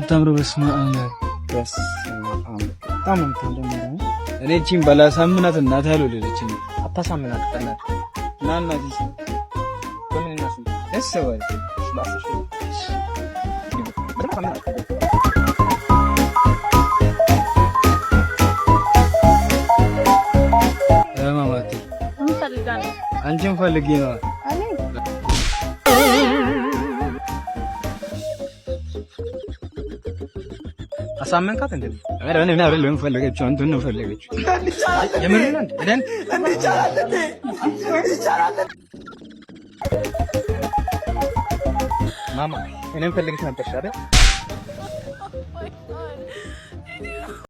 የምታምረው በስመ አብ በጣም ነው የምታምረው። እኔ እቺን ባላሳምናት እናት አልወለደችኝ። አታሳምናት ቀናት እና እናትሽ በምን እናስ ደስ ወይ ማስሽ ማማቴ አንቺን ፈልጌ ነው። አሳመንካት እንዴ? አረ እኔ አይደለም ፈለገችው አንተ ነው ፈለገችው። የምርህን እንዴ? እደን እንቻላለን ማማ እኔም ፈልግሽ ነበር አይደል?